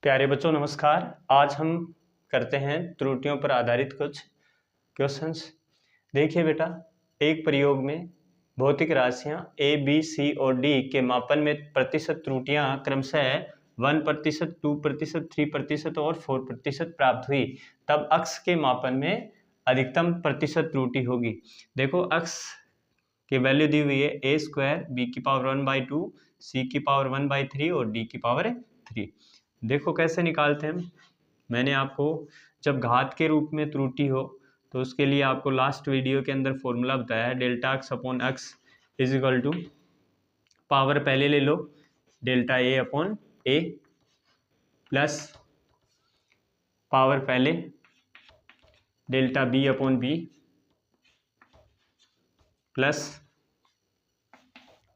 प्यारे बच्चों नमस्कार। आज हम करते हैं त्रुटियों पर आधारित कुछ क्वेश्चंस। देखिए बेटा, एक प्रयोग में भौतिक राशियां ए बी सी और डी के मापन में प्रतिशत त्रुटियां क्रमशः 1%, 2%, 3% और 4% प्राप्त हुई, तब अक्ष के मापन में अधिकतम प्रतिशत त्रुटि होगी। देखो, अक्ष की वैल्यू दी हुई है a स्क्वायर, b की पावर 1/2, c की पावर 1/3 और d की पावर 3। देखो कैसे निकालते हैं हम। मैंने आपको जब घात के रूप में त्रुटि हो तो उसके लिए आपको लास्ट वीडियो के अंदर फॉर्मूला बताया है, delta X upon X is equal to power पहले ले लो delta A upon A plus power पहले delta B upon B plus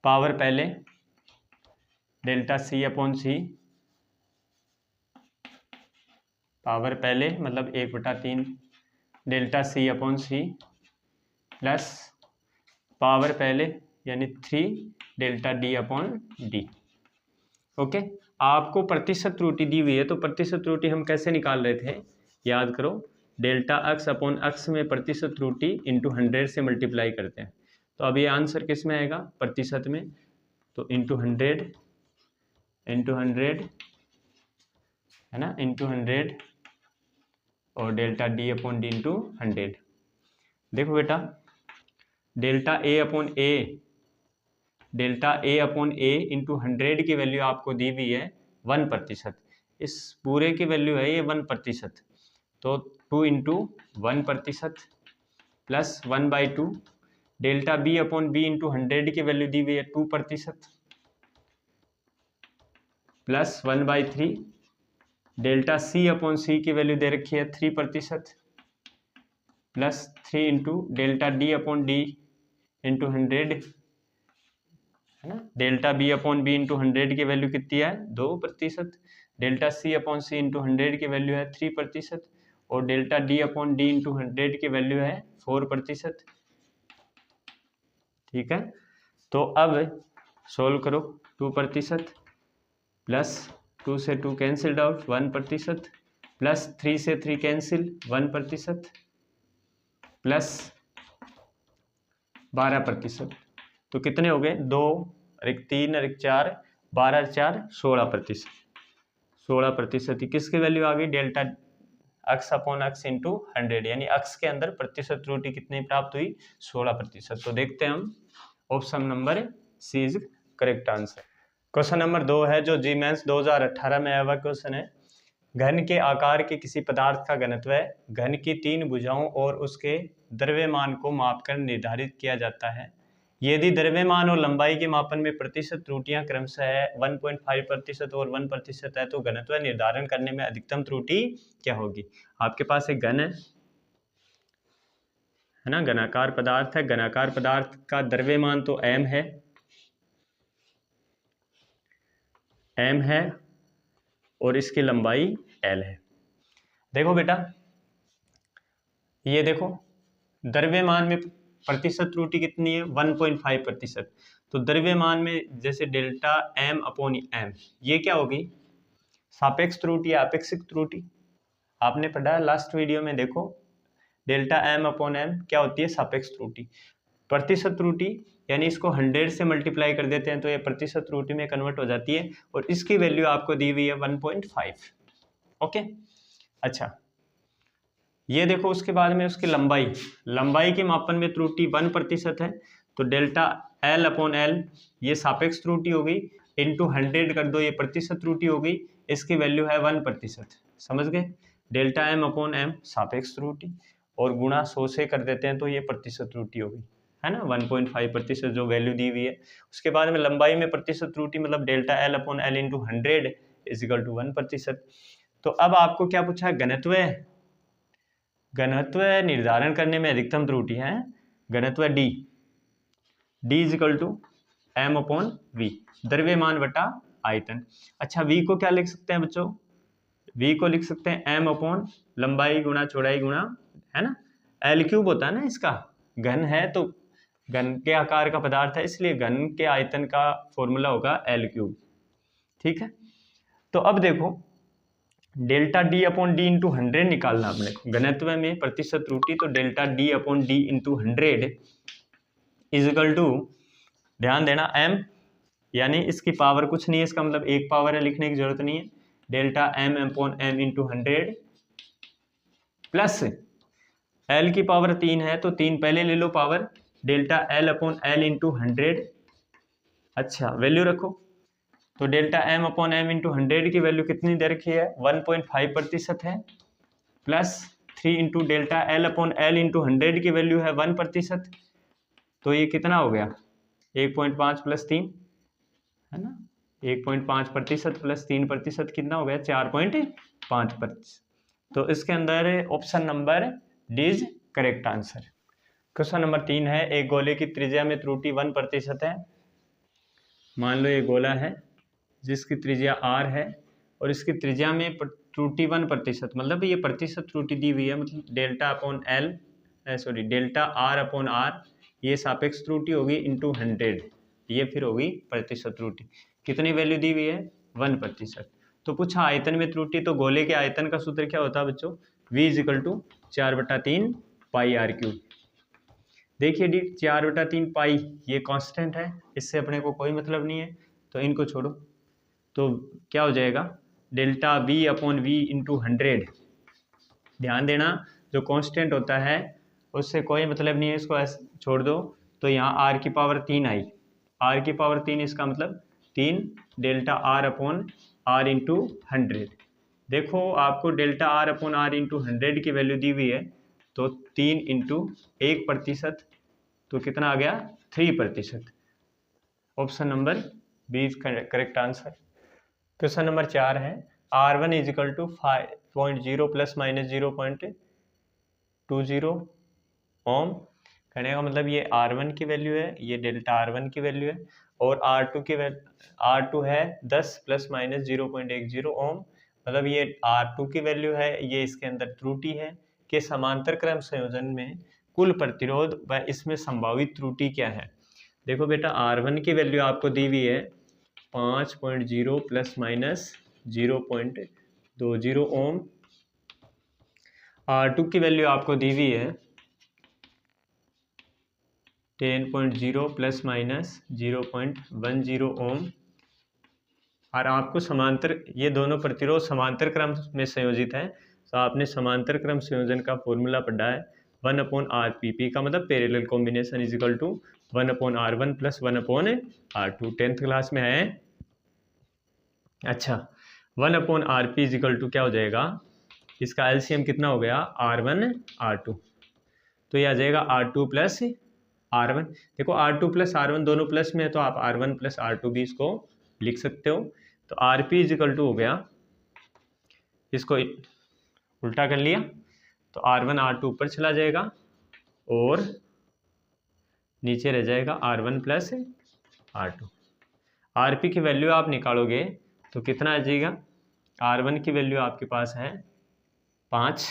power पहले delta C upon C, power पहले मतलब 1/3 delta C upon C plus power पहले यानी 3 delta D upon D. Okay, आपको प्रतिशत त्रुटि दी हुई है तो प्रतिशत त्रुटि हम कैसे निकाल रहे थे, याद करो। डेल्टा एक्स अपॉन एक्स में प्रतिशत त्रुटि इंटू 100 से मल्टीप्लाई करते हैं। तो अब ये आंसर किस में आएगा, प्रतिशत में, तो इंटू 100 है ना, इंटू 100 और delta D upon D into 100। देखो बेटा, delta A upon A into 100 की वैल्यू आपको दी हुई है 1%। इस पूरे की वैल्यू है ये 1%, तो 2 into 1% plus 1/2 delta B upon B into 100 की वैल्यू दी हुई है 2% plus 1/3 delta C upon C की वैल्यू दे रखी है 3% plus 3 into delta D upon D into 100 है ना। Delta B upon B into 100 की वैल्यू कितनी है 2%, delta C upon C into 100 की वैल्यू है 3% और delta D upon D into 100 की वैल्यू है 4%। ठीक है, तो अब सोल्व करो। 2% प्लस 2 से 2 कैंसिल्ड आउट 1% प्लस 3 से 3 कैंसिल 1% प्लस 12%, तो कितने हो गए 2 और 1 3 और 1 4 12 4 16%। 16% किसकी वैल्यू आ गई, delta X upon x into 100, यानी एक्स के अंदर प्रतिशत त्रुटि कितनी प्राप्त हुई 16%। तो देखते हैं हम, option number C is correct answer. Question number 2 है जो जी मेंस 2018 में आया हुआ क्वेश्चन है। घन के आकार के किसी पदार्थ का घनत्व घन की 3 भुजाओं और उसके द्रव्यमान को मापकर निर्धारित किया जाता है। यदि द्रव्यमान और लंबाई के मापन में प्रतिशत त्रुटियां क्रमशः 1.5% और 1% है, तो घनत्व निर्धारण करने में अधिकतम त्रुटि क्या होगी। आपके पास एक घन है ना, घनाकार पदार्थ है। घनाकार पदार्थ का द्रव्यमान तो m है और इसकी लंबाई l है। देखो बेटा, ये देखो द्रव्यमान में प्रतिशत त्रुटि कितनी है 1.5%। तो द्रव्यमान में जैसे डेल्टा m अपॉन m, ये क्या होगी, सापेक्ष त्रुटि या अपेक्षिक त्रुटि। आपने पढ़ा लास्ट वीडियो में, देखो डेल्टा m अपॉन m क्या होती है, सापेक्ष त्रुटि। प्रतिशत त्रुटि यानी इसको 100 से मल्टीप्लाई कर देते हैं तो ये प्रतिशत त्रुटि में कन्वर्ट हो जाती है और इसकी वैल्यू आपको दी हुई है 1.5। ओके, अच्छा ये देखो, उसके बाद में उसकी लंबाई के मापन में त्रुटि 1% है, तो डेल्टा l अपॉन l ये सापेक्ष त्रुटि हो गई, इंटू 100 कर दो ये प्रतिशत त्रुटि हो गई, इसकी वैल्यू है 1%। समझ गए, डेल्टा m अपॉन m सापेक्ष त्रुटि और गुणा 100 से कर देते हैं तो ये प्रतिशत त्रुटि हो गई, है ना, 1.5% जो वैल्यू दी हुई है। उसके बाद में लंबाई में प्रतिशत त्रुटि मतलब delta l upon l into 100 is equal to 1%। तो अब आपको क्या पूछा है, घनत्व निर्धारण करने में अधिकतम त्रुटि है, घनत्व d is equal to m upon v, द्रव्यमान बटा आयतन। अच्छा, v को क्या लिख सकते हैं बच्चों, v को लिख सकते हैं m अपॉन लंबाई गुणा चौड़ाई गुणा, है ना, l क्यूब होता है ना इसका, घन है तो घन के आकार का पदार्थ है इसलिए घन के आयतन का फॉर्मूला होगा l क्यूब। ठीक है, तो अब देखो delta D upon D into 100 निकालना अपने को घनत्व में प्रतिशत त्रुटि, तो delta D upon D into 100 is equal टू, ध्यान देना, m, यानी इसकी पावर कुछ नहीं है, इसका मतलब एक पावर है, लिखने की जरूरत नहीं है, delta m upon m into 100 plus l की पावर 3 है तो 3 पहले ले low power, delta l upon l into 100, अच्छा वैल्यू रखो, तो delta m upon m into 100 की वैल्यू कितनी दे रखी है 1.5% है, plus 3 into delta l upon l into 100 की वैल्यू है 1%, तो ये कितना हो गया 1.5 प्लस 3 है ना, 1.5% प्लस 3% कितना हो गया 4.5%। तो इसके अंदर option number D is correct answer. Question number 3 है, एक गोले की त्रिज्या में त्रुटि 1% है। मान लो ये गोला है जिसकी त्रिज्या r है और इसकी त्रिज्या में त्रुटि 1%, मतलब ये प्रतिशत त्रुटि दी हुई है, मतलब delta upon L delta r upon r, ये सापेक्ष त्रुटि होगी इंटू 100, ये फिर होगी प्रतिशत त्रुटि, कितनी वैल्यू दी हुई है 1%। तो पूछा आयतन में त्रुटि, तो गोले के आयतन का सूत्र क्या होता है बच्चों, v is equal to 4/3 pi r cube. देखिए डी 4/3 पाई ये कांस्टेंट है, इससे अपने को कोई मतलब नहीं है, तो इनको छोड़ो, तो क्या हो जाएगा delta v upon V into 100, ध्यान देना जो कांस्टेंट होता है उससे कोई मतलब नहीं है, इसको ऐसे छोड़ दो, तो यहाँ r की पावर 3 आई, r की पावर 3 इसका मतलब 3 delta r upon r into 100। देखो आपको delta r upon r into 100 की वैल्यू दी हुई है, तो 3 इंटू 1%, तो कितना आ गया 3%। Option number B is correct answer. Question number 4 है, R1 is equal to 5.0 plus minus 0.20 ohm, कहने का मतलब ये R1 की वैल्यू है, ये डेल्टा R1 की वैल्यू है, और R2 की R2 है 10 प्लस माइनस 0.10 ओम, मतलब ये R2 की वैल्यू है, ये इसके अंदर त्रुटि है कि समांतर क्रम संयोजन में कुल प्रतिरोध व इसमें संभावित त्रुटि क्या है। देखो बेटा R1 की वैल्यू आपको दी हुई है 5.0 प्लस माइनस 0.20 ओम, R2 की वैल्यू आपको दी हुई है 10.0 प्लस माइनस 0.10 ओम, और आपको समांतर, ये दोनों प्रतिरोध समांतर क्रम में संयोजित है, तो आपने समांतर क्रम संयोजन का फॉर्मूला पढ़ा है 1/RPP का मतलब parallel combination is equal to 1/R1 plus 1/R2, 10th class में है। अच्छा 1/RP इजिकल टू क्या हो जाएगा, इसका एलसीएम कितना हो गया R1 R2, तो ये आ जाएगा R2 प्लस R1। देखो R2 प्लस R1 दोनों प्लस में है, तो आप R1 प्लस R2 भी इसको लिख सकते हो, तो RP इजिकल टू हो गया, इसको उल्टा कर लिया तो R1 R2 ऊपर चला जाएगा और नीचे रह जाएगा R1 प्लस R2। RP की वैल्यू आप निकालोगे तो कितना आ जाएगा, R1 की वैल्यू आपके पास है 5,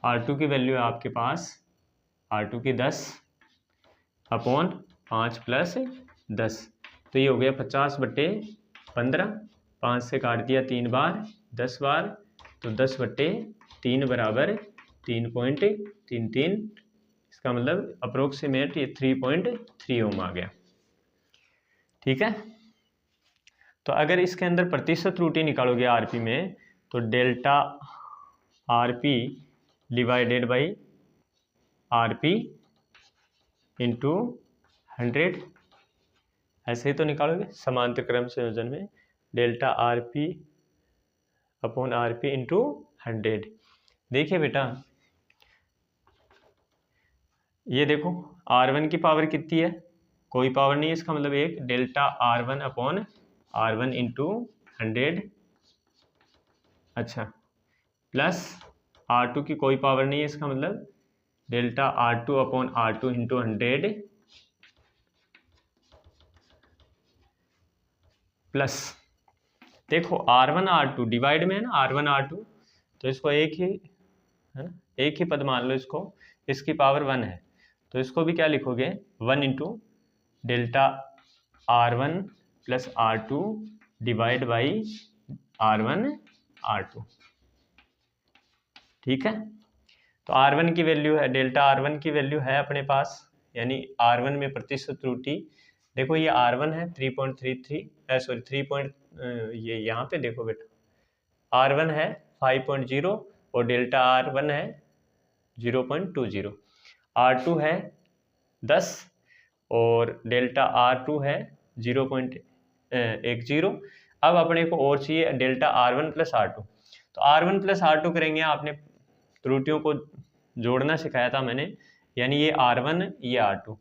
R2 की वैल्यू है आपके पास R2 की 10 अपॉन 5 प्लस 10, तो ये हो गया 50/15, 5 से काट दिया 3 बार 10 बार, तो 10/3 बराबर 3.33, इसका मतलब अप्रोक्सीमेट ये 3.3 ओम आ गया। ठीक है, तो अगर इसके अंदर प्रतिशत त्रुटि निकालोगे आरपी में, तो delta RP divided by RP into 100, ऐसे ही तो निकालोगे समांतर क्रम संयोजन में, delta RP upon RP into 100। देखिए बेटा ये देखो R1 की पावर कितनी है, कोई पावर नहीं है, इसका मतलब एक delta R1 upon R1 into 100, अच्छा प्लस R2 की कोई पावर नहीं है, इसका मतलब delta R2 upon R2 into 100 plus, देखो R1 R2 डिवाइड में है ना R1 R2, तो इसको एक ही पद मान लो, इसको इसकी पावर 1 है, तो इसको भी क्या लिखोगे 1 into delta R1 plus R2 divide by R1 R2। ठीक है, तो R1 की वैल्यू है, डेल्टा R1 की वैल्यू है अपने पास, यानी R1 में प्रतिशत त्रुटि। देखो ये R1 है 3.33 सॉरी 3. ये यहाँ पे देखो बेटा, R1 है 5.0 और डेल्टा R1 है 0.20, R2 है 10 और डेल्टा R2 है 0.10। अब अपने को और चाहिए डेल्टा R1 प्लस R2। तो R1 प्लस R2 करेंगे, आपने त्रुटियों को जोड़ना सिखाया था मैंने, यानी ये R1 ये R2।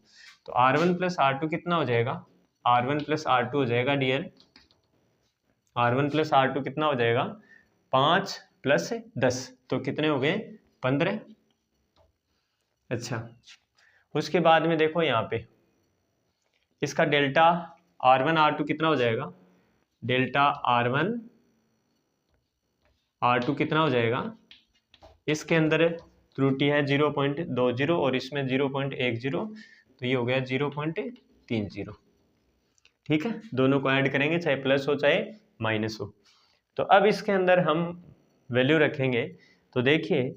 तो R1 प्लस R2 कितना हो जाएगा, R1 प्लस R2 हो जाएगा डियर, R1 प्लस R2 कितना हो जाएगा 5 प्लस 10, तो कितने हो गए 15। अच्छा, उसके बाद में देखो यहाँ पे इसका डेल्टा R1 R2 कितना हो जाएगा, डेल्टा R1 R2 कितना हो जाएगा, इसके अंदर त्रुटि है 0.20 और इसमें 0.10, तो ये हो गया 0.30। ठीक है, दोनों को ऐड करेंगे, चाहे प्लस हो चाहे माइनस हो। तो अब इसके अंदर हम वैल्यू रखेंगे, तो देखिए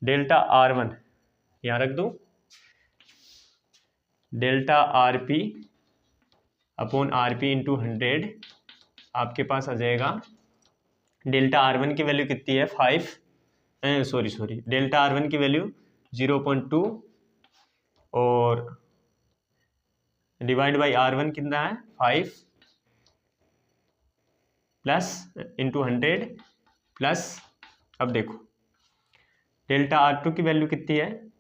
डेल्टा R1 यहाँ रख दूँ, delta RP upon RP into 100 आपके पास आ जाएगा। डेल्टा R1 की वैल्यू कितनी है 5, सॉरी डेल्टा R1 की वैल्यू 0.2 और डिवाइड बाई R1 कितना है 5 प्लस इंटू 100 प्लस, अब देखो डेल्टा R2 की वैल्यू कितनी है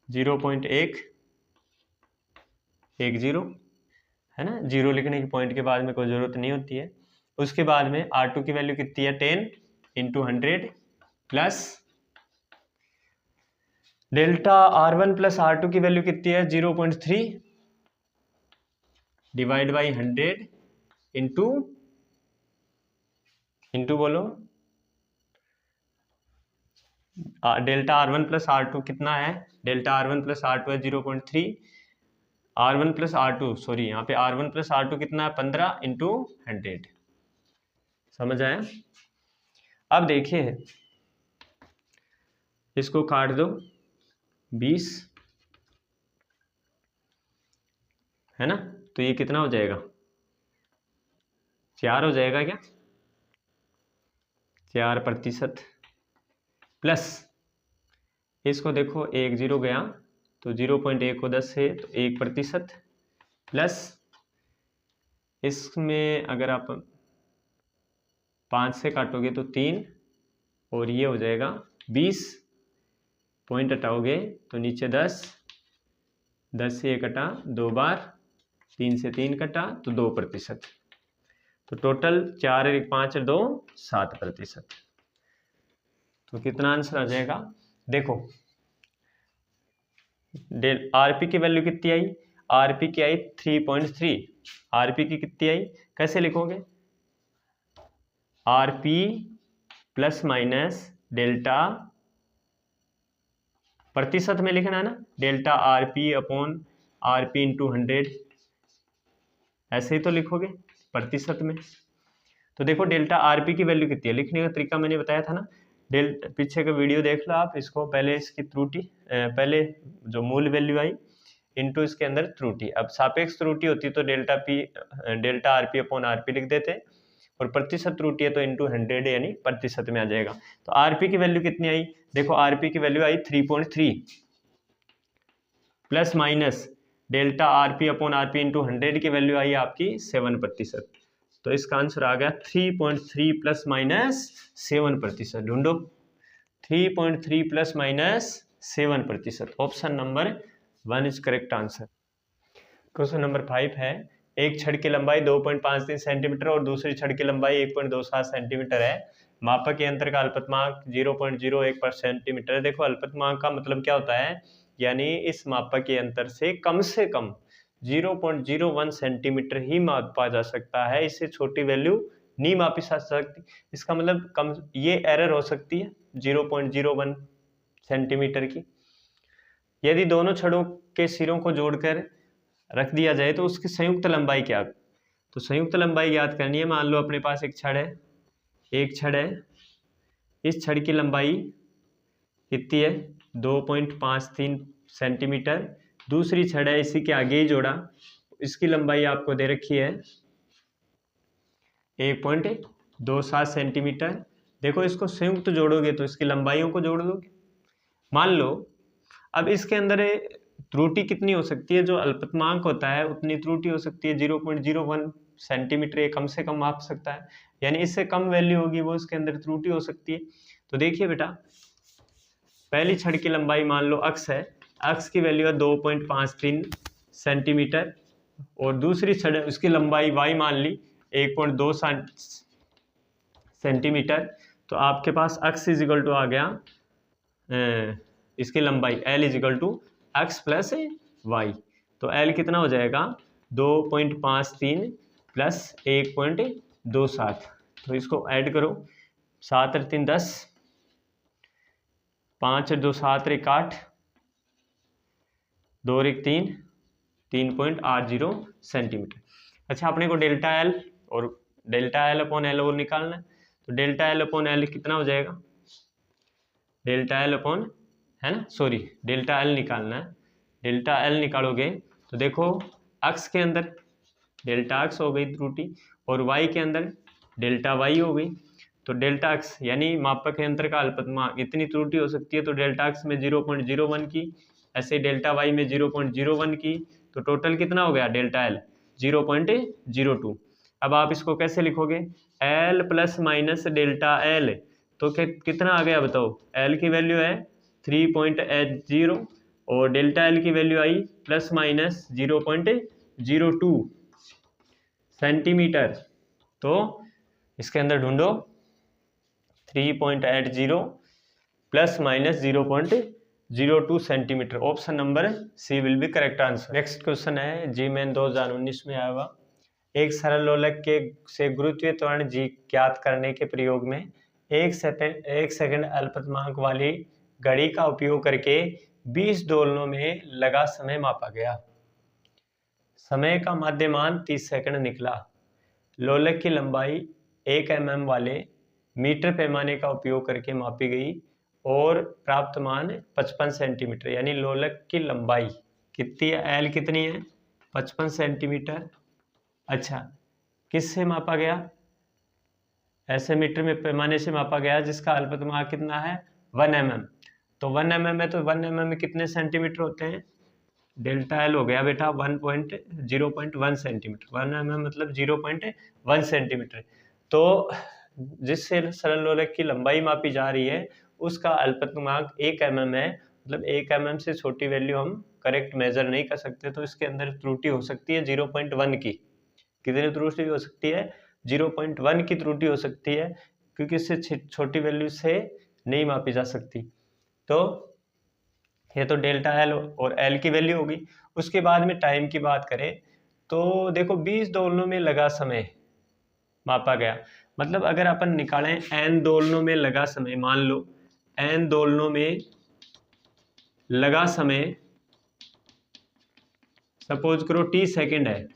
0.110 है ना, जीरो लिखने की पॉइंट के बाद में कोई ज़रूरत नहीं होती है। उसके बाद में R2 की वैल्यू कितनी है 10 into 100 plus delta R1 plus R2 की वैल्यू कितनी है 0.3 डिवाइड बाई 100 इंटू बोलो डेल्टा R1 प्लस R2 कितना है, डेल्टा R1 प्लस R2 है 0.3, R1 प्लस R2 सॉरी यहाँ पे R1 प्लस R2 कितना है 15 इंटू 100। समझ आया। अब देखिए इसको काट दो 20 है ना, तो ये कितना हो जाएगा 4 हो जाएगा क्या, 4% प्लस इसको देखो 1 0 गया तो 0.1 को 10 से तो 1% प्लस इसमें अगर आप 5 से काटोगे तो 3 और ये हो जाएगा 20, पॉइंट हटाओगे तो नीचे 10 से 1 कटा 2 बार, 3 से 3 कटा तो 2%, तो टोटल 4 1 5 2 7%। तो कितना आंसर आ जाएगा, देखो आरपी की वैल्यू कितनी आई, आरपी की आई 3.3, आरपी की कितनी आई, कैसे लिखोगे आरपी प्लस माइनस डेल्टा, प्रतिशत में लिखना है ना, delta RP upon RP into 100, ऐसे ही तो लिखोगे प्रतिशत में। तो देखो डेल्टा आरपी की वैल्यू कितनी है, लिखने का तरीका मैंने बताया था ना, पीछे का वीडियो देख लो आप इसको, पहले इसकी त्रुटि, पहले जो मूल वैल्यू आई इंटू इसके अंदर त्रुटि, अब सापेक्ष त्रुटि होती तो डेल्टा आरपी अपॉन आरपी लिख देते, और प्रतिशत त्रुटि है तो इंटू 100 यानी प्रतिशत में आ जाएगा। तो आरपी की वैल्यू कितनी आई, देखो आरपी की वैल्यू आई 3.3 plus minus delta RP upon RP into 100 की वैल्यू आई आपकी 7%, तो इसका आंसर आ गया 3.3 प्लस माइनस 7%। ढूंढो 3.3 plus minus 7%, option number 1 is correct answer. Question number 5 है, एक छड़ की लंबाई 2.53 सेंटीमीटर और दूसरी छड़ की लंबाई 1.27 सेंटीमीटर है, मापक के अंतर का अल्पतमांक 0.01 सेंटीमीटर है। देखो अल्पतमांक का मतलब क्या होता है, यानी इस मापक के अंतर से कम 0.01 सेंटीमीटर ही मापा जा सकता है, इससे छोटी वैल्यू नहीं मापी जा सकती। इसका मतलब कम, ये एरर हो सकती है 0.01 सेंटीमीटर की। यदि दोनों छड़ों के सिरों को जोड़कर रख दिया जाए तो उसकी संयुक्त लंबाई क्या, तो संयुक्त लंबाई याद करनी है। मान लो अपने पास एक छड़ है, एक छड़ है, इस छड़ की लंबाई कितनी है 2.53 सेंटीमीटर। दूसरी छड़ है, इसी के आगे ही जोड़ा, इसकी लंबाई आपको दे रखी है 1.27 सेंटीमीटर। देखो इसको संयुक्त जोड़ोगे तो इसकी लंबाइयों को जोड़ दोगे। मान लो अब इसके अंदर त्रुटि कितनी हो सकती है, जो अल्पतमांक होता है उतनी त्रुटि हो सकती है 0.01 सेंटीमीटर, ये कम से कम माप सकता है, यानी इससे कम वैल्यू होगी वो इसके अंदर त्रुटि हो सकती है। तो देखिए बेटा, पहली छड़ की लंबाई मान लो अक्स है, अक्स की वैल्यू है 2.53 सेंटीमीटर, और दूसरी छड़ उसकी लंबाई वाई मान ली 1.2 सेंटीमीटर। तो आपके पास अक्स इज इक्वल टू आ गया इसकी लंबाई L is equal to x plus y. तो L कितना हो जाएगा 2.53 प्लस 1.27। तो इसको ऐड करो, 7 और 3 10, 5 और 2 7 और 1 8, 2 और 1 3, 3.80 सेंटीमीटर। अच्छा, अपने को डेल्टा एल और डेल्टा एल अपॉन एल और निकालना है। तो डेल्टा एल अपॉन एल कितना हो जाएगा, डेल्टा एल अपॉन, है ना, सॉरी डेल्टा एल निकालना है। डेल्टा एल निकालोगे तो देखो अक्स के अंदर डेल्टा अक्स हो गई त्रुटि, और वाई के अंदर डेल्टा वाई हो गई। तो डेल्टा अक्स यानी मापक यंत्र का अल्पतमांक, इतनी त्रुटि हो सकती है, तो डेल्टा अक्स में 0.01 की, ऐसे डेल्टा वाई में 0.01 की, तो टोटल कितना हो गया डेल्टा एल 0.02। अब आप इसको कैसे लिखोगे, L plus minus delta L, तो कितना आ गया बताओ, एल की वैल्यू है 3.80 और डेल्टा एल की वैल्यू आई प्लस माइनस 0.02 सेंटीमीटर। तो इसके अंदर ढूंढो 3.80 plus minus 0.02 centimetre. Option number C will be correct answer. Next question है जी मैन 2019 में आया हुआ, एक सरल लोलक के से गुरुत्वीय त्वरण जी ज्ञात करने के प्रयोग में एक सेकंड अल्पतमांक वाली घड़ी का उपयोग करके 20 दोलनों में लगा समय मापा गया। समय का माध्यमान 30 सेकंड निकला। लोलक की लंबाई 1 mm वाले मीटर पैमाने का उपयोग करके मापी गई और प्राप्त मान 55 सेंटीमीटर। यानी लोलक की लंबाई कितनी है, एल कितनी है 55 सेंटीमीटर। अच्छा, किससे मापा गया, ऐसे मीटर में पैमाने से मापा गया जिसका अल्पतमांक कितना है 1 mm। तो 1 mm है तो 1 mm में कितने सेंटीमीटर होते हैं, डेल्टा एल हो गया बेटा 0.1 सेंटीमीटर। 1 mm मतलब 0.1 सेंटीमीटर। तो जिससे सरल लोलक की लंबाई मापी जा रही है उसका अल्पतमांक 1 mm है, मतलब 1 mm से छोटी वैल्यू हम करेक्ट मेजर नहीं कर सकते, तो इसके अंदर त्रुटि हो सकती है 0.1 की। कितनी त्रुटि हो सकती है 0.1 की त्रुटि हो सकती है, क्योंकि इससे छोटी वैल्यू से नहीं मापी जा सकती। तो ये तो डेल्टा एल और एल की वैल्यू होगी। उसके बाद में टाइम की बात करें तो देखो 20 दोलनों में लगा समय मापा गया, मतलब अगर अपन निकालें एन दोलनों में लगा समय, मान लो एन दोलनों में लगा समय सपोज करो टी सेकंड है,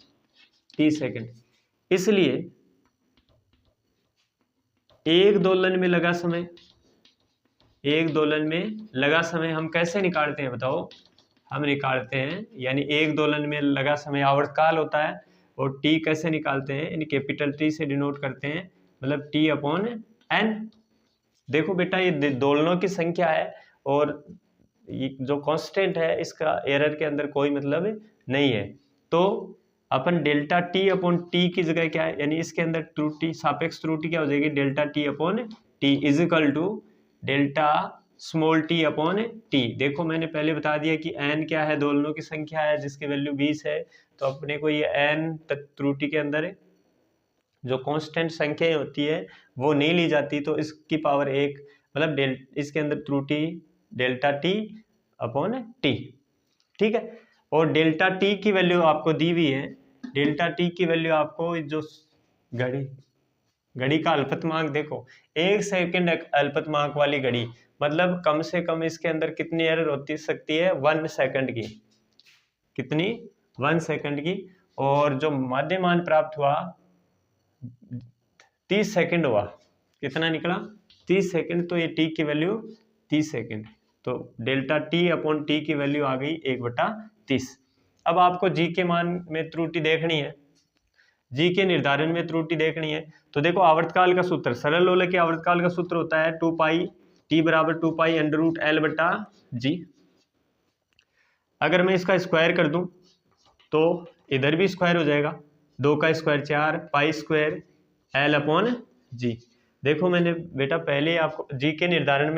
टी सेकंड, इसलिए एक दोलन में लगा समय, एक दोलन में लगा समय हम कैसे निकालते हैं बताओ, हम निकालते हैं यानी एक दोलन में लगा समय आवर्तकाल होता है, और टी कैसे निकालते हैं, यानी कैपिटल टी से डिनोट करते हैं, मतलब टी अपॉन एन। देखो बेटा ये दोलनों की संख्या है और ये जो कांस्टेंट है इसका एरर के अंदर कोई मतलब नहीं है। तो अपन डेल्टा टी अपॉन टी की जगह क्या है, यानी इसके अंदर त्रुटि सापेक्ष त्रुटि क्या हो जाएगी, delta T upon T is equal to delta small T upon T. देखो मैंने पहले बता दिया कि एन क्या है, दोलनों की संख्या है जिसकी वैल्यू 20 है, तो अपने को ये एन त्रुटि के अंदर जो कांस्टेंट संख्याएं होती है वो नहीं ली जाती, तो इसकी पावर 1 मतलब इसके अंदर त्रुटि डेल्टा टी अपॉन टी, ठीक है। और डेल्टा टी की वैल्यू आपको दी हुई है, डेल्टा टी की वैल्यू आपको जो घड़ी का अल्पतमांक देखो 1 सेकंड अल्पतमांक वाली घड़ी, मतलब कम से कम इसके अंदर कितनी एरर होती सकती है 1 सेकंड की, कितनी 1 सेकंड की। और जो माध्यमान प्राप्त हुआ 30 सेकंड हुआ, कितना निकला 30 सेकंड, तो ये टी की वैल्यू 30 सेकंड, तो डेल्टा टी अपॉन टी की वैल्यू आ गई 1/30। अब आपको जी के मान में त्रुटि देखनी है, जी के निर्धारण में त्रुटि देखनी है, तो देखो आवर्तकाल का सूत्र, सरल लोलक के आवर्तकाल का सूत्र होता है 2 पाई टी बराबर 2 पाई अंडर रूट एल बटा जी। अगर मैं इसका स्क्वायर कर दूं तो इधर भी स्क्वायर हो जाएगा, 2 का square 4 pi square L upon g. देखो मैंने बेटा पहले आपको जी के निर्धारण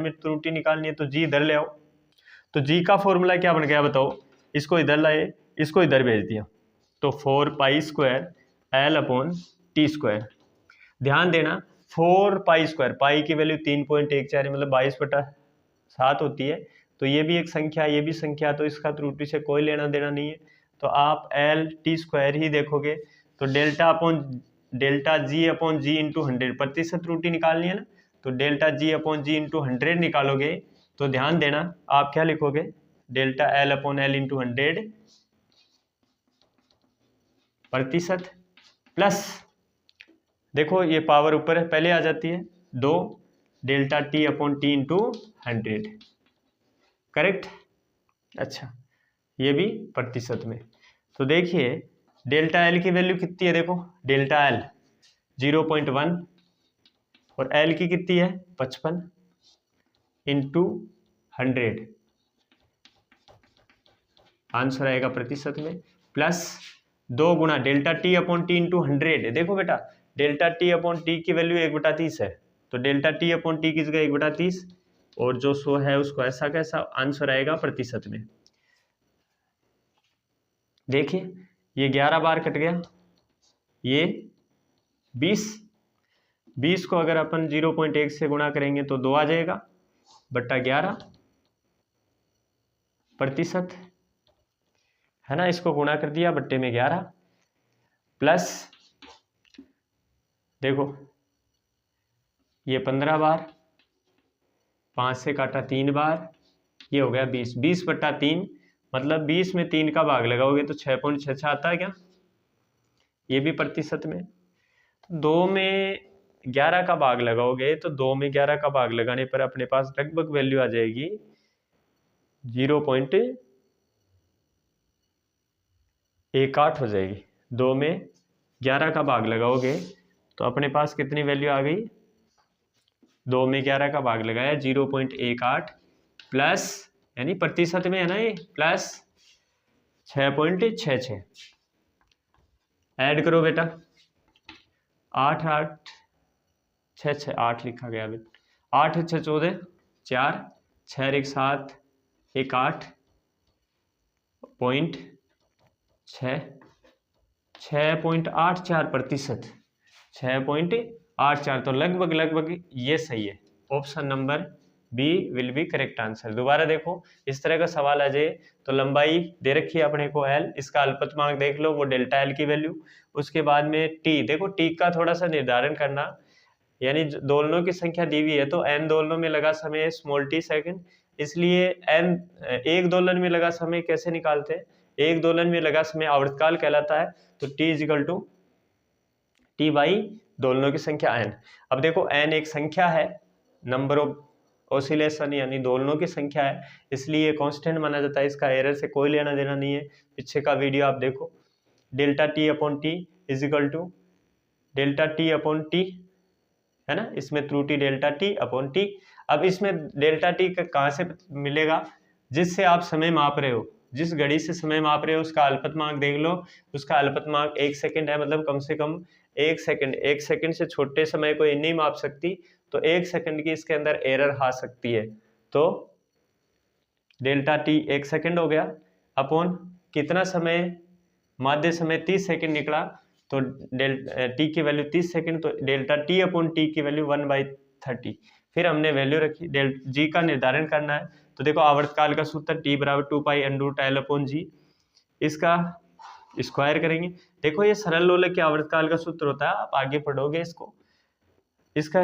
में त्रुटि निकालनी है, तो जी इधर ले आओ, तो जी का फॉर्मूला क्या बन गया बताओ, इसको इधर लाए, इसको इधर भेज दिया, तो 4 pi square L upon T square. ध्यान देना 4 पाई स्क्वायर, पाई की वैल्यू 3.14 मतलब 22/7 होती है, तो ये भी एक संख्या, ये भी संख्या, तो इसका त्रुटि से कोई लेना देना नहीं है, तो आप एल टी स्क्वायर ही देखोगे, तो delta G upon G into 100 प्रतिशत त्रुटि निकालनी है ना, तो delta G upon G into 100 निकालोगे, तो ध्यान देना आप क्या लिखोगे, delta L upon L into 100 प्रतिशत, प्लस देखो ये पावर ऊपर है पहले आ जाती है 2 delta T upon T into 100, correct. अच्छा ये भी प्रतिशत में, तो देखिए डेल्टा एल की वैल्यू कितनी है, देखो डेल्टा एल 0.1 और एल की कितनी है 55 इंटू 100, आंसर आएगा प्रतिशत में, प्लस 2 गुना delta T upon T into 100। देखो बेटा डेल्टा टी अपॉन टी की वैल्यू 1/30 है, तो डेल्टा टी अपॉन टी की जगह 1/30 और जो 100 है उसको ऐसा कैसा, आंसर आएगा प्रतिशत में। देखिए ये 11 बार कट गया, ये 20 को अगर अपन 0.1 से गुणा करेंगे तो 2 आ जाएगा बट्टा 11 प्रतिशत, है ना, इसको गुणा कर दिया बट्टे में 11, प्लस देखो ये 15 बार, 5 से काटा 3 बार, ये हो गया 20/3 मतलब 20 में 3 का भाग लगाओगे तो 6.66 आता है क्या, ये भी प्रतिशत में। 2 में 11 का भाग लगाओगे तो 2 में 11 का भाग लगाने पर अपने पास लगभग वैल्यू आ जाएगी 0.18 हो जाएगी। 2 में 11 का भाग लगाओगे तो अपने पास कितनी वैल्यू आ गई, 2 में 11 का भाग लगाया 0.18 प्लस, यानी प्रतिशत में है ना ये, प्लस 6.66, ऐड करो बेटा 8 8 6 6 8 लिखा गया बेटा, 8 6 14 4 6 1 7 1 8.684 प्रतिशत, 6.84, तो लगभग ये सही है, option number B will be correct answer. दोबारा देखो इस तरह का सवाल आ जाए तो लंबाई दे रखी है अपने को एल, इसका अल्पतमांक देख लो वो डेल्टा एल की वैल्यू, उसके बाद में टी, देखो टी का थोड़ा सा निर्धारण करना, यानी दोलनों की संख्या दी हुई है तो एन दोलनों में लगा समय स्मॉल टी सेकंड, इसलिए एन एक दोलन में लगा समय कैसे निकालते हैं, एक दोलन में लगा समय आवर्तकाल कहलाता है, तो T is equal to T by दोलनों की संख्या एन। अब देखो एन एक संख्या है, नंबर ऑफ ऑसिलेशन यानी दोलनों की संख्या है, इसलिए कांस्टेंट माना जाता है, इसका एरर से कोई लेना देना नहीं है, पीछे का वीडियो आप देखो। Delta T upon T is equal to delta T upon T, है ना, इसमें त्रुटि डेल्टा टी अपॉन टी। अब इसमें डेल्टा टी का कहाँ से मिलेगा, जिससे आप समय माप रहे हो, जिस घड़ी से समय माप रहे हो उसका अल्पतमांक देख लो, उसका अल्पतमांक 1 सेकंड है, मतलब कम से कम 1 सेकंड, 1 सेकंड से छोटे समय को ये नहीं माप सकती, तो 1 सेकंड की इसके अंदर एरर आ सकती है, तो डेल्टा टी 1 सेकंड हो गया, अपॉन कितना समय, माध्य समय 30 सेकंड निकला, तो टी की वैल्यू 30 सेकंड, तो डेल्टा टी अपॉन टी की वैल्यू 1/30। फिर हमने वैल्यू रखी जी का निर्धारण करना है, तो देखो आवर्तकाल का सूत्र टी बराबर 2 pi under root L upon g, इसका स्क्वायर करेंगे। देखो ये सरल लोलक के आवर्तकाल का सूत्र होता है, आप आगे पढ़ोगे इसको, इसका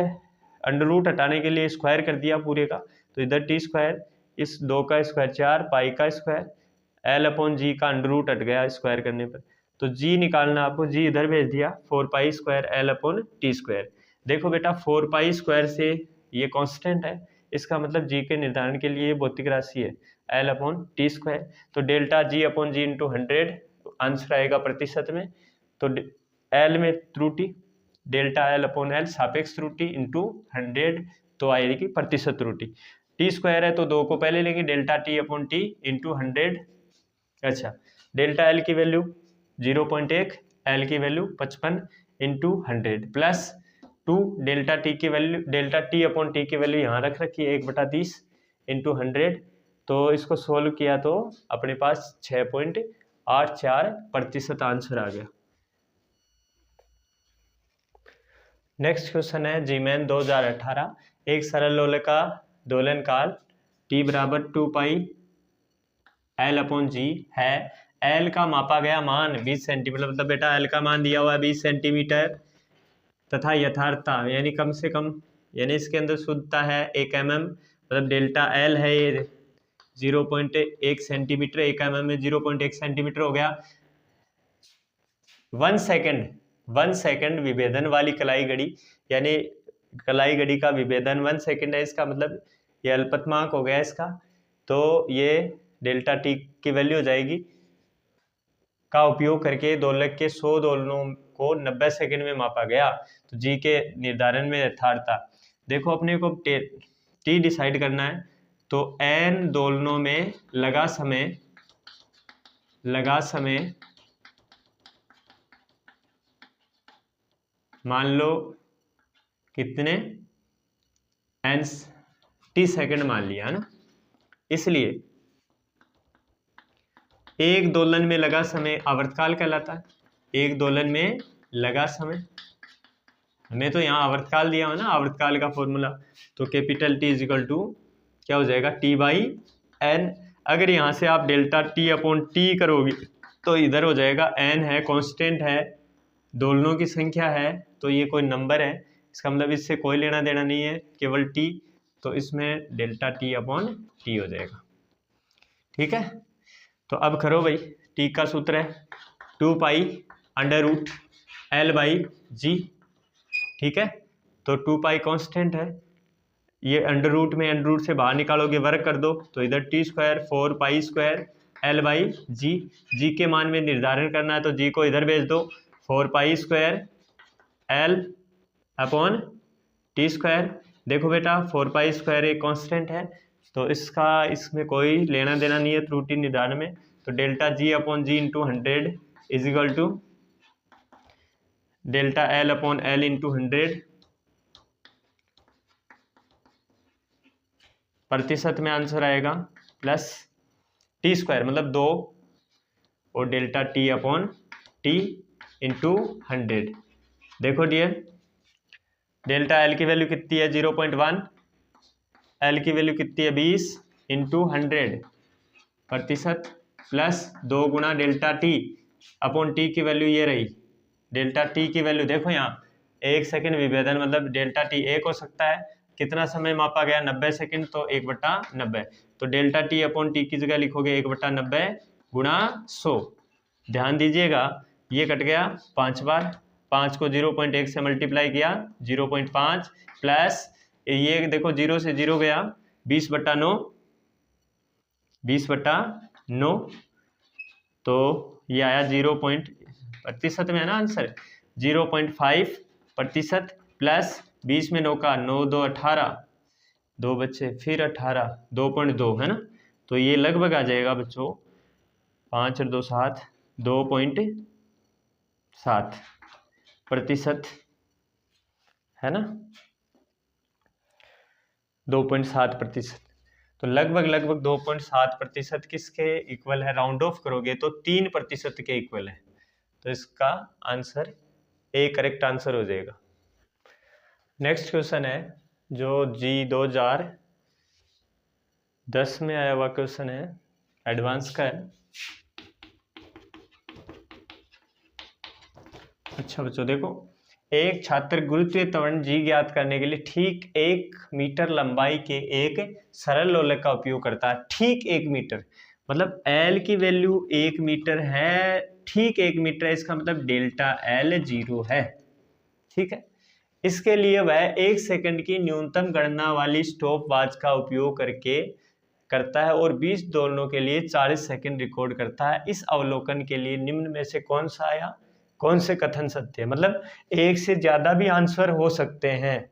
अंडर रूट हटाने के लिए स्क्वायर कर दिया पूरे का, तो इधर टी स्क्वायर, इस 2 का स्क्वायर 4 पाई का स्क्वायर, एल अपॉन जी का अंडर रूट हट गया स्क्वायर करने पर, तो जी निकालना आपको, जी इधर भेज दिया 4 pi square L upon T square. देखो बेटा 4π² से ये कांस्टेंट है, इसका मतलब जी के निर्धारण के लिए भौतिक राशि है L/T²। तो डेल्टा G/G इंटू 100 आंसर आएगा प्रतिशत में। तो L में त्रुटि, डेल्टा L/L सापेक्ष त्रुटि इंटू 100 तो आएगी प्रतिशत त्रुटि। T² है तो 2 को पहले लेंगे, डेल्टा T/T इंटू 100। अच्छा, डेल्टा L की वैल्यू 0.1, L की value 55 into 100 plus 2, delta T की वैल्यू, डेल्टा T/T की वैल्यू यहाँ रख रखी है 1/30 इंटू 100। तो इसको सोल्व किया तो अपने पास 6.84% आंसर आ गया। नेक्स्ट क्वेश्चन है जीमैन 2018, एक सरल लोले का दोलन काल t बराबर 2π/L/G है। L का मापा गया मान 20 सेंटीमीटर, मतलब बेटा L का मान दिया हुआ है 20 सेंटीमीटर तथा यथार्थता यानी कम से कम, यानी इसके अंदर शुद्धता है 1 mm, मतलब डेल्टा L है ये 0.1 सेंटीमीटर, 1 mm में 0.1 सेंटीमीटर हो गया। 1 सेकंड विभेदन वाली कलाई घड़ी, यानी कलाई घड़ी का विभेदन 1 सेकंड है, इसका मतलब ये अल्पतमांक हो गया इसका। तो ये डेल्टा T की वैल्यू हो जाएगी, का उपयोग करके दोलक के 100 दोलनों को 90 सेकंड में मापा गया। तो जी के निर्धारण में यथार्थता, देखो अपने को टी डिसाइड करना है, तो n दोलनों में लगा समय मान लो कितने t सेकंड मान लिया है ना, इसलिए एक दोलन में लगा समय आवर्तकाल कहलाता है। एक दोलन में लगा समय, हमें तो यहाँ आवर्तकाल दिया हुआ ना, आवर्तकाल का फॉर्मूला, तो कैपिटल T इजिकल टू क्या हो जाएगा T/N। अगर यहाँ से आप डेल्टा T/T करोगे तो इधर हो जाएगा n है, कांस्टेंट है, दोलनों की संख्या है, तो ये कोई नंबर है, इसका मतलब इससे कोई लेना देना नहीं है, केवल t, तो इसमें डेल्टा T/T हो जाएगा। ठीक है, तो अब करो भाई, t का सूत्र है 2π√L/G। ठीक है, तो 2π कांस्टेंट है, ये अंडर रूट में अंडर रूट से बाहर निकालोगे वर्ग कर दो, तो इधर T² 4π² L/G। G के मान में निर्धारण करना है तो G को इधर भेज दो, 4π² L/T²। देखो बेटा 4π² एक कांस्टेंट है, तो इसका इसमें कोई लेना देना नहीं है त्रुटि निर्धारण में। तो delta G/G into 100 is equal to delta L/L into 100 प्रतिशत में आंसर आएगा, प्लस T² मतलब 2 और डेल्टा T/T इंटू 100। देखो डियर, डेल्टा L की वैल्यू कितनी है 0.1, L की वैल्यू कितनी है 20 इंटू 100 प्रतिशत, प्लस 2 गुणा डेल्टा T/T की वैल्यू ये रही, डेल्टा T की वैल्यू देखो यहाँ 1 सेकंड विभेदन, मतलब डेल्टा T 1 हो सकता है, कितना समय मापा गया 90 सेकंड, तो 1/90, तो डेल्टा T/T की जगह लिखोगे 1/90 गुणा 100। ध्यान दीजिएगा ये कट गया 5 बार, 5 को 0.1 से मल्टीप्लाई किया 0.5, प्लस ये देखो 0 से 0 गया 20/9, तो ये आया 0% में है ना आंसर 0.5%, प्लस 20 में 9 का 9 2 18, 2 बच्चे फिर 18, 2.2 है ना, तो ये लगभग आ जाएगा बच्चों 5 और 2 7, 2.7% है ना, 2.7%। तो लगभग 2.7% किसके इक्वल है, राउंड ऑफ करोगे तो 3% के इक्वल है, तो इसका आंसर ए करेक्ट आंसर हो जाएगा। नेक्स्ट क्वेश्चन है जो G 2010 में आया हुआ क्वेश्चन है, एडवांस का है। अच्छा बच्चों देखो, एक छात्र गुरुत्वीय त्वरण G ज्ञात करने के लिए ठीक 1 मीटर लंबाई के एक सरल लोलक का उपयोग करता है। ठीक 1 मीटर, मतलब L की वैल्यू 1 मीटर है, ठीक 1 मीटर है, इसका मतलब डेल्टा L 0 है। ठीक है, इसके लिए वह 1 सेकंड की न्यूनतम गणना वाली स्टॉप वॉच का उपयोग करके करता है और 20 दोलनों के लिए 40 सेकंड रिकॉर्ड करता है। इस अवलोकन के लिए निम्न में से कौन सा आया, कौन से कथन सत्य है? मतलब एक से ज्यादा भी आंसर हो सकते हैं।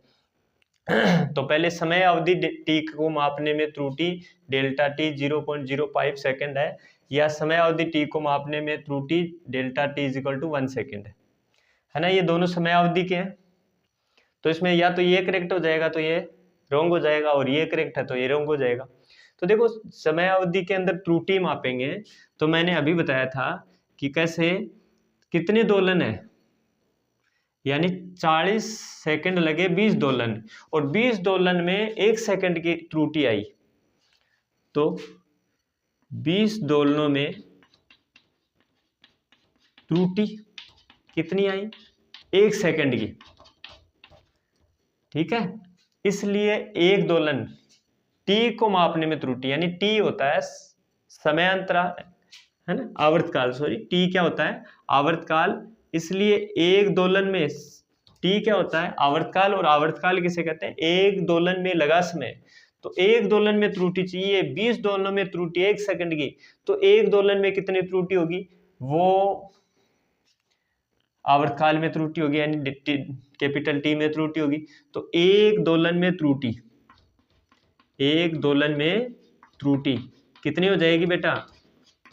तो पहले समय अवधि टी को मापने में त्रुटि डेल्टा टी 0.05 सेकंड है, या समय अवधि टी को मापने में त्रुटि delta T is equal to 1 second है ना। ये दोनों समय अवधि के हैं, तो इसमें या तो ये करेक्ट हो जाएगा तो ये रॉन्ग हो जाएगा, और ये करेक्ट है तो ये रॉन्ग हो जाएगा। तो देखो समय अवधि के अंदर त्रुटि मापेंगे तो मैंने अभी बताया था कि कैसे, कितने दोलन है, यानी 40 सेकंड लगे 20 दोलन, और 20 दोलन में 1 सेकंड की त्रुटि आई, तो 20 दोलनों में त्रुटि कितनी आई, 1 सेकंड की, ठीक है। इसलिए एक दोलन टी को मापने में त्रुटि, यानी टी होता है समयांतराल है ना, आवर्तकाल, सॉरी टी क्या होता है, आवर्तकाल। इसलिए एक दोलन में टी क्या होता है, आवर्तकाल, और आवर्तकाल किसे कहते हैं, एक दोलन में लगा समय। तो एक दोलन में त्रुटि चाहिए, 20 दोलनों में त्रुटि 1 सेकंड की, तो एक दोलन में कितनी त्रुटि होगी, वो आवर्तकाल में त्रुटि होगी, यानी कैपिटल टी में त्रुटि होगी। तो एक दोलन में त्रुटि, एक दोलन में त्रुटि कितनी हो जाएगी बेटा,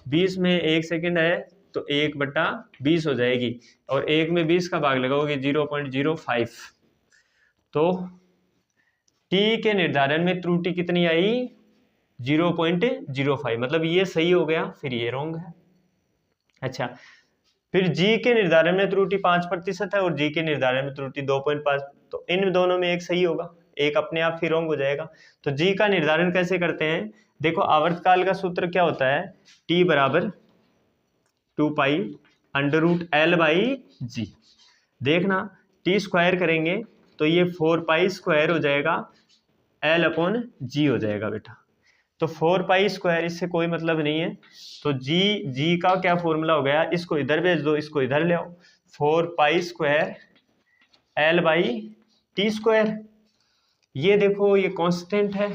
20 में 1 सेकंड है तो 1/20 हो जाएगी, और 1 में 20 का भाग लगाओगे 0.05। तो टी के निर्धारण में त्रुटि कितनी आई, 0.05, मतलब ये सही हो गया, फिर ये रॉन्ग है। अच्छा, फिर जी के निर्धारण में त्रुटि 5% है और जी के निर्धारण में त्रुटि 2.5, तो इन दोनों में एक सही होगा, एक अपने आप फिर रॉन्ग हो जाएगा। तो जी का निर्धारण कैसे करते हैं, देखो आवर्तकाल का सूत्र क्या होता है, टी बराबर 2π√L/G। देखना टी स्क्वायर करेंगे तो ये 4π² हो जाएगा, L/G हो जाएगा बेटा। तो 4π², इससे कोई मतलब नहीं है, तो जी का क्या फॉर्मूला हो गया, इसको इधर भेज दो, इसको इधर ले आओ, 4π² L/T²। ये देखो ये कांस्टेंट है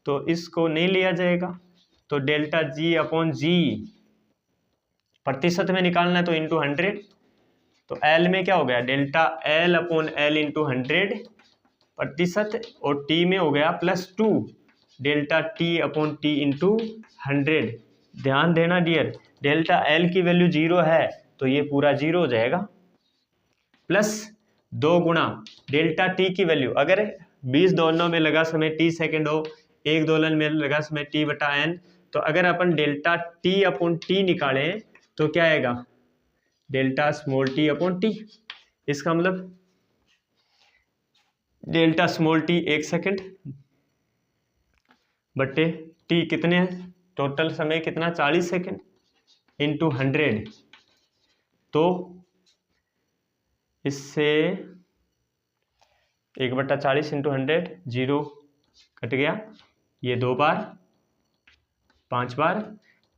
तो इसको नहीं लिया जाएगा, तो डेल्टा G/G प्रतिशत में निकालना है तो इंटू 100, तो L में क्या हो गया, डेल्टा L/L इंटू 100% और T में हो गया +2 डेल्टा T/T इंटू 100। ध्यान देना डियर, डेल्टा L की वैल्यू 0 है तो ये पूरा 0 हो जाएगा, प्लस 2 गुणा डेल्टा T की वैल्यू, अगर 20 दोलनों में लगा समय T सेकंड हो, एक दोलन में लगा समय T/N, तो अगर अपन डेल्टा T/T निकालें तो क्या आएगा, डेल्टा स्मॉल T/T। इसका मतलब डेल्टा स्मॉल t 1 सेकंड बटे t कितने हैं, टोटल समय कितना 40 सेकंड इंटू 100, तो इससे 1/40 इंटू 100, 0 कट गया, ये 2 बार 5 बार,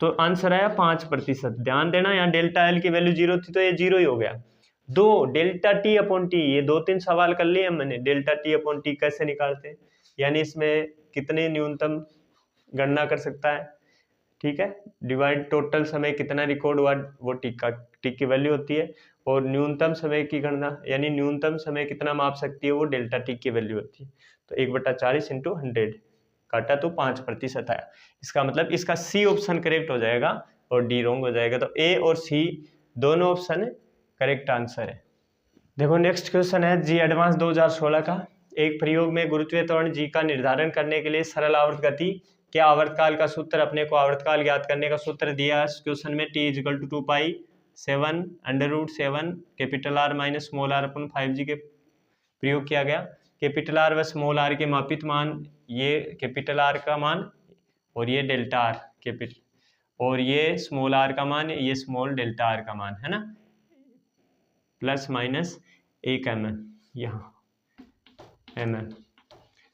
तो आंसर आया 5%। ध्यान देना यहाँ डेल्टा एल की वैल्यू 0 थी तो ये 0 ही हो गया। दो डेल्टा T/T, ये 2-3 सवाल कर लिए मैंने, डेल्टा T/T कैसे निकालते हैं, यानी इसमें कितने न्यूनतम गणना कर सकता है, ठीक है, डिवाइड टोटल समय कितना रिकॉर्ड हुआ वो टी की वैल्यू होती है, और न्यूनतम समय की गणना यानी न्यूनतम समय कितना माप सकती है वो डेल्टा टी की वैल्यू होती है। तो 1/40 इंटू 100 काटा तो 5% आया, इसका मतलब इसका सी ऑप्शन करेक्ट हो जाएगा और डी रॉन्ग हो जाएगा। तो ए और सी दोनों ऑप्शन करेक्ट आंसर है। देखो नेक्स्ट क्वेश्चन है जी एडवांस 2016 का, एक प्रयोग में गुरुत्वीय त्वरण जी का निर्धारण करने के लिए सरल आवर्त गति क्या आवर्तकाल का सूत्र, अपने को आवर्तकाल ज्ञात करने का सूत्र दिया इस क्वेश्चन में, t = 2π7 √7 capital R minus small r अपन 5g के प्रयोग किया गया। कैपिटल R व स्मॉल r के मापित मान, ये कैपिटल R का मान और ये डेल्टा R कैपिटल, और ये स्मॉल r का मान, ये स्मॉल डेल्टा R का मान है ना, प्लस माइनस 1 mm, यहाँ mm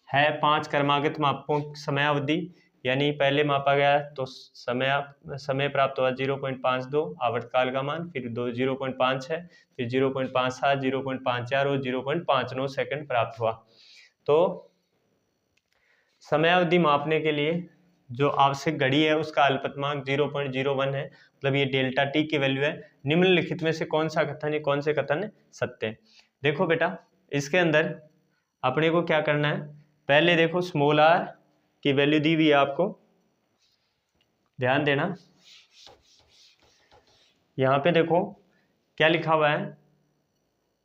है 5 क्रमागत मापों समय अवधि यानी पहले मापा गया तो समय प्राप्त हुआ 0.52 आवर्तकाल का मान, फिर 0.5 है, फिर 0.57, 0.54 और 0.59 सेकंड प्राप्त हुआ। तो समयावधि मापने के लिए जो आवश्यक घड़ी है उसका अल्पतमांक 0.01 है, मतलब ये डेल्टा टी की वैल्यू है। निम्नलिखित में से कौन सा कथन है, कौन से कथन सत्य है? देखो बेटा, इसके अंदर अपने को क्या करना है, पहले देखो स्मॉल आर की वैल्यू दी हुई है आपको, ध्यान देना। यहाँ पे देखो क्या लिखा हुआ है,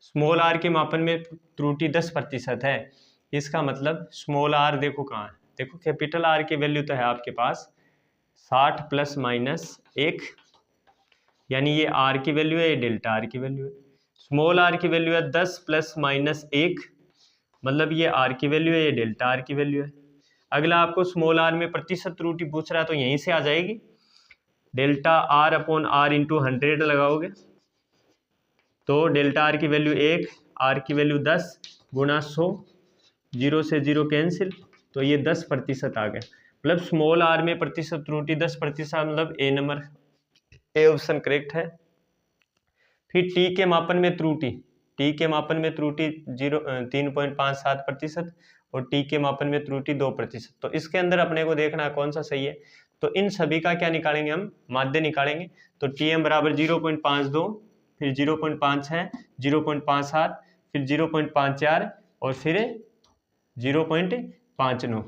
स्मॉल आर के मापन में त्रुटि 10% है। इसका मतलब स्मॉल आर देखो कहाँ है, देखो कैपिटल आर की वैल्यू तो है आपके पास 60 प्लस माइनस 1, यानी ये आर की वैल्यू है, ये डेल्टा आर की वैल्यू है। स्मॉल आर की वैल्यू है 10 प्लस माइनस 1, मतलब ये आर की वैल्यू है, ये डेल्टा आर की वैल्यू है। अगला आपको स्मॉल आर में प्रतिशत त्रुटि पूछ रहा है, तो यहीं से आ जाएगी, delta R upon R into 100 लगाओगे तो डेल्टा आर की वैल्यू 1, आर की वैल्यू 10 गुणा 100, 0 से 0 कैंसिल, तो ये 10% आ गया। मतलब स्मॉल आर में प्रतिशत त्रुटि 10%, मतलब ए नंबर, ए ऑप्शन करेक्ट है। फिर टी के मापन में त्रुटि, टी के मापन में त्रुटि 3.57% और टी के मापन में त्रुटि 2%। तो इसके अंदर अपने को देखना कौन सा सही है। तो इन सभी का क्या निकालेंगे हम, माध्य निकालेंगे। तो टी एम बराबर 0.52, फिर 0.5 है, 0.57, फिर 0.54 और फिर 0.59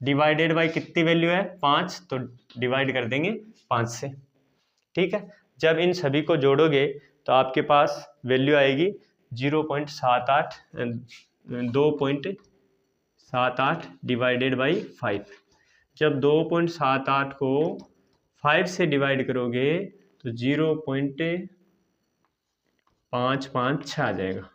डिवाइडेड बाई कितनी वैल्यू है 5, तो डिवाइड कर देंगे 5 से। ठीक है, जब इन सभी को जोड़ोगे तो आपके पास वैल्यू आएगी 0.78, 2.78 डिवाइडेड बाई 5। जब 2.78 को 5 से डिवाइड करोगे तो 0.556 आ जाएगा।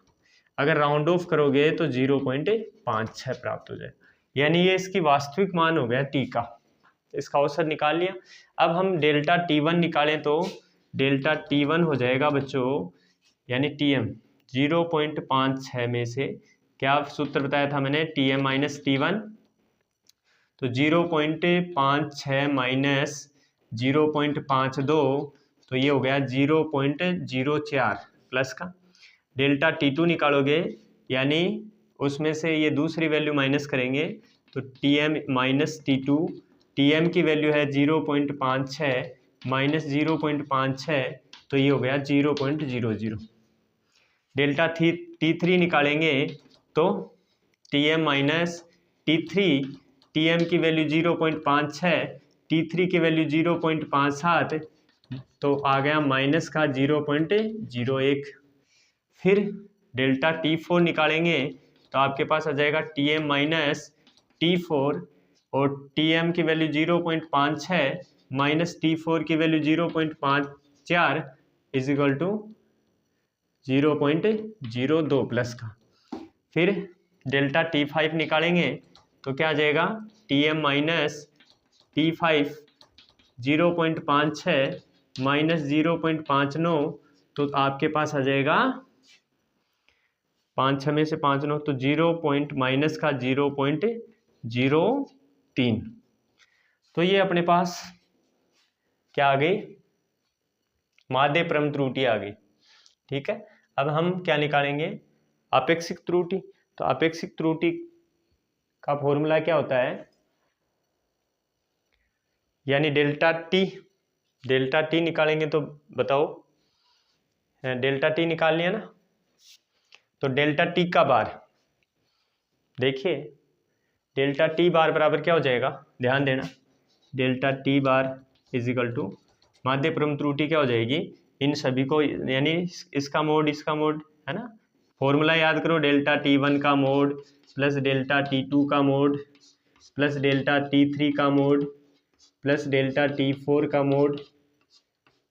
अगर राउंड ऑफ करोगे तो 0.56 प्राप्त हो जाएगा, यानी ये इसकी वास्तविक मान हो गया टी का। इसका औसत निकाल लिया। अब हम डेल्टा T1 निकालें तो डेल्टा T1 हो जाएगा बच्चों, यानी TM 0.56 में से क्या सूत्र बताया था मैंने, TM माइनस T1, तो 0.56 माइनस 0.52, तो ये हो गया 0.04 प्लस का। डेल्टा T2 निकालोगे, यानी उसमें से ये दूसरी वैल्यू माइनस करेंगे तो TM माइनस T2, TM की वैल्यू है 0.56 माइनस 0.56, तो ये हो गया 0.00। डेल्टा T3 निकालेंगे तो TM माइनस T3, TM की वैल्यू 0.56, T3 की वैल्यू 0.57, तो आ गया माइनस का 0.01। फिर डेल्टा T4 निकालेंगे तो आपके पास आ जाएगा TM माइनस T4 और TM की वैल्यू 0.56 माइनस T4 की value 0.54 is equal to 0.02 plus का। फिर डेल्टा T5 निकालेंगे तो क्या आ जाएगा, TM माइनस T5 0.56 माइनस 0.59, तो आपके पास आ जाएगा 5 6 में से 5 9, तो 0 पॉइंट माइनस का 0.03। तो ये अपने पास क्या आ गई, माध्य परम त्रुटि आ गई। ठीक है, अब हम क्या निकालेंगे, अपेक्षित त्रुटि। तो अपेक्षित त्रुटि का फॉर्मूला क्या होता है, यानी डेल्टा टी निकालेंगे तो बताओ, डेल्टा टी निकाल लिया ना, तो डेल्टा टी का बार देखिए, डेल्टा टी बार बराबर क्या हो जाएगा, ध्यान देना, delta T bar is equal to माध्य परम त्रुटि क्या हो जाएगी, इन सभी को, यानी इसका मोड है ना, फॉर्मूला याद करो, डेल्टा T1 का मोड प्लस डेल्टा T2 का मोड प्लस डेल्टा T3 का मोड प्लस डेल्टा T4 का मोड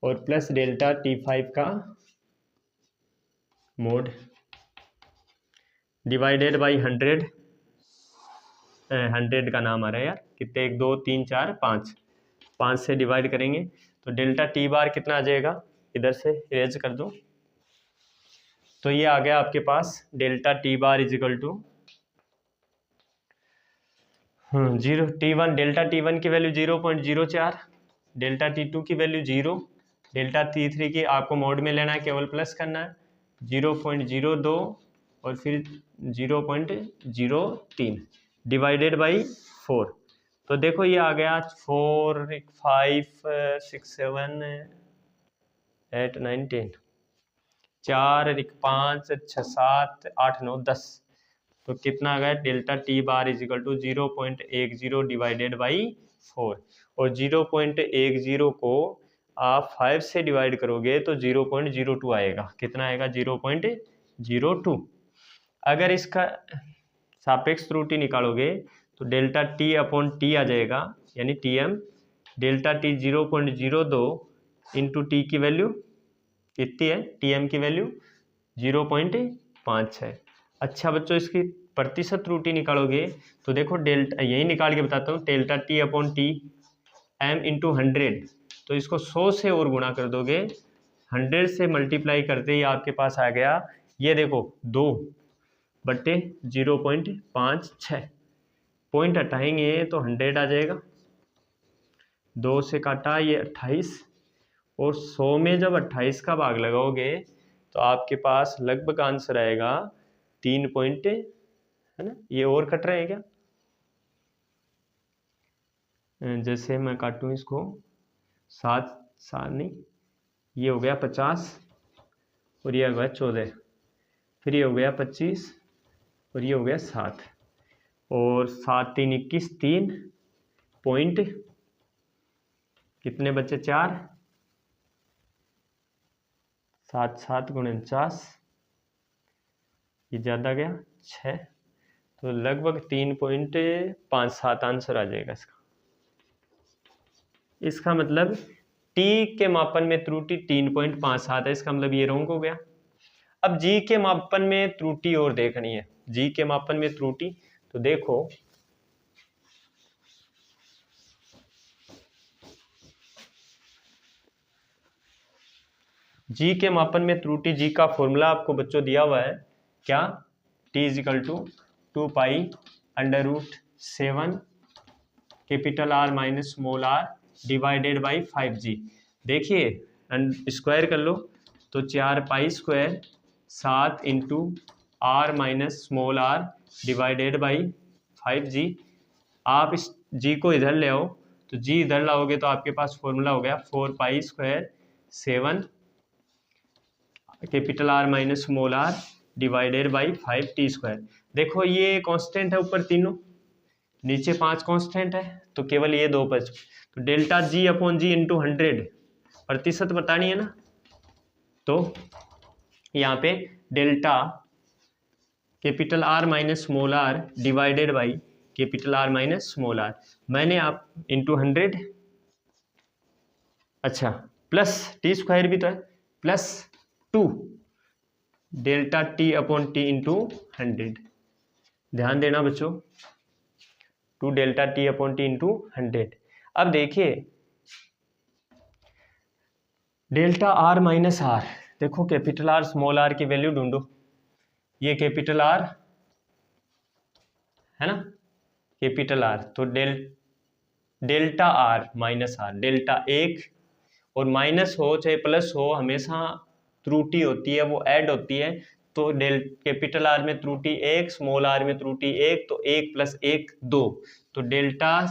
और प्लस डेल्टा T5 का मोड डिवाइडेड बाई 100 का नाम आ रहा है यार, कितने, 1 2 3 4 5 से डिवाइड करेंगे तो डेल्टा टी बार कितना आ जाएगा, इधर से इरेज कर दो, तो ये आ गया आपके पास delta T bar is equal to zero T1 delta T1 की वैल्यू 0.04, डेल्टा T2 की वैल्यू 0, डेल्टा T3 की आपको मोड में लेना है, केवल प्लस करना है 0.02 और फिर 0.03 डिवाइडेड बाई 4। तो देखो ये आ गया 4 5 6 7 8 9 10, 4 5 6 7 8 9 10। तो कितना आ गया delta T bar is equal to 0.10 divided by 4, और 0.10 को आप 5 से डिवाइड करोगे तो 0.02 आएगा। कितना आएगा 0.02। अगर इसका सापेक्ष त्रुटि निकालोगे तो डेल्टा टी अपॉन टी आ जाएगा, यानी T M. Delta T 0.02 into T की वैल्यू कितनी है, टी एम की वैल्यू 0.5 है। अच्छा बच्चों, इसकी प्रतिशत त्रुटि निकालोगे तो देखो डेल्टा, यही निकाल के बताता हूँ, delta T upon T M into 100, तो इसको 100 से और गुणा कर दोगे, 100 से मल्टीप्लाई करते ही आपके पास आ गया, ये देखो 2/0.56, पॉइंट हटाएंगे तो 100 आ जाएगा, 2 से काटा ये 28, और 100 में जब 28 का भाग लगाओगे तो आपके पास लगभग आंसर आएगा 3 पॉइंट, है ना। ये और कट रहे हैं क्या, जैसे मैं काटूँ इसको 7 7 नहीं, ये हो गया 50 और ये हो गया 14, फिर ये हो गया 25 और ये हो गया 7, और 7 3 21, 3 पॉइंट कितने बच्चे 4, 7 7 गुणे 49, ये ज़्यादा गया 6, तो लगभग 3.57 आंसर आ जाएगा इसका। इसका मतलब टी के मापन में त्रुटि 3.57 है, इसका मतलब ये रॉन्ग हो गया। अब जी के मापन में त्रुटि और देखनी है, जी के मापन में त्रुटि, तो देखो जी के मापन में त्रुटि, जी का फॉर्मूला आपको बच्चों दिया हुआ है क्या, T is equal to 2 pi √7 capital R minus small R divided by 5G। देखिए स्क्वायर कर लो तो 4 pi square 7 into R minus small R divided by 5G। आप इस जी को इधर ले आओ, तो जी इधर लाओगे तो आपके पास फॉर्मूला हो गया 4 pi square 7 capital R minus small R divided by 5T square. देखो ये कांस्टेंट है ऊपर तीनों, नीचे 5 कांस्टेंट है, तो केवल ये 2 बच, तो delta G upon G into 100 प्रतिशत बतानी है ना, तो यहाँ पे delta capital R minus small R divided by capital R minus small R, मैंने आप इंटू 100, अच्छा प्लस टी स्क्वायर भी तो है, plus 2 delta T upon T into 100, ध्यान देना बच्चों, 2 delta T upon T into 100। अब देखिए डेल्टा आर माइनस आर, देखो कैपिटल आर स्मॉल आर की वैल्यू ढूंढो, ये कैपिटल आर है ना, कैपिटल आर, तो delta R minus R, delta 1 और माइनस हो चाहे प्लस हो हमेशा त्रुटि होती है, वो ऐड होती है, तो कैपिटल आर में त्रुटि 1, स्मॉल आर में त्रुटि 1, तो 1 + 1 2, तो delta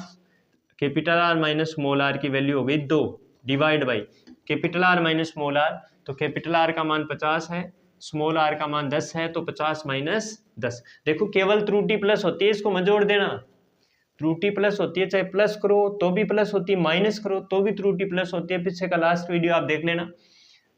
capital R minus small R की वैल्यू हो गई 2 divide by capital R minus small R, तो कैपिटल आर का मान 50 है, स्मॉल आर का मान 10 है, तो 50 माइनस 10। देखो केवल त्रुटि प्लस होती है, इसको मत जोड़ देना, त्रुटि प्लस होती है, चाहे प्लस करो तो भी प्लस होती है, माइनस करो तो भी त्रुटि प्लस होती है, पीछे का लास्ट वीडियो आप देख लेना।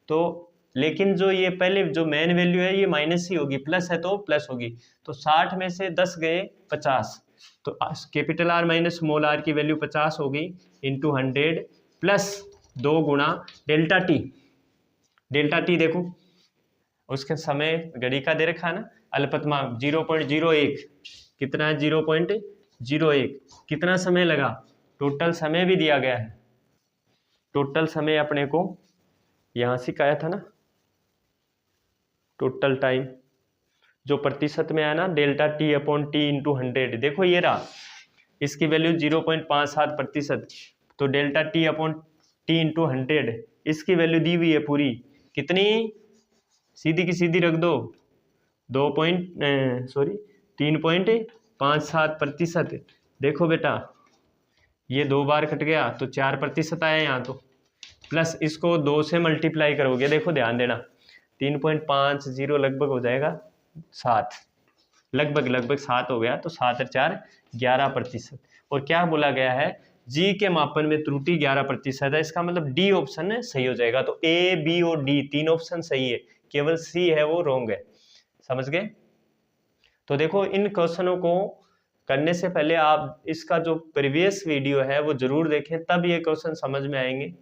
तो लेकिन जो ये पहले जो मेन वैल्यू है ये माइनस ही होगी, प्लस है तो प्लस होगी, तो 60 में से 10 गए 50, तो capital R minus small R की वैल्यू 50 होगी इंटू 100 प्लस 2 गुणा डेल्टा टी, डेल्टा टी देखो उसके समय घड़ी का दे रखा है ना, अल्पतमांक 0.01, कितना है 0.01, कितना समय लगा, टोटल समय भी दिया गया है, टोटल समय अपने को यहाँ सिखाया था ना, टोटल टाइम जो प्रतिशत में आया ना, delta T upon T into 100, देखो ये रहा इसकी वैल्यू 0.57%, तो delta T upon T into 100, इसकी वैल्यू दी हुई है पूरी कितनी, सीधी की सीधी रख दो 3.57%। देखो बेटा ये 2 बार कट गया तो 4% आया यहाँ, तो प्लस इसको 2 से मल्टीप्लाई करोगे, देखो ध्यान देना 3.50 लगभग हो जाएगा 7, लगभग 7 हो गया, तो 7 और 4 11%। और क्या बोला गया है, जी के मापन में त्रुटि 11% है, इसका मतलब डी ऑप्शन सही हो जाएगा। तो ए बी और डी 3 ऑप्शन सही है, केवल सी है वो रॉन्ग है। समझ गए? तो देखो इन क्वेश्चनों को करने से पहले आप इसका जो प्रीवियस वीडियो है वो जरूर देखें, तब ये क्वेश्चन समझ में आएंगे।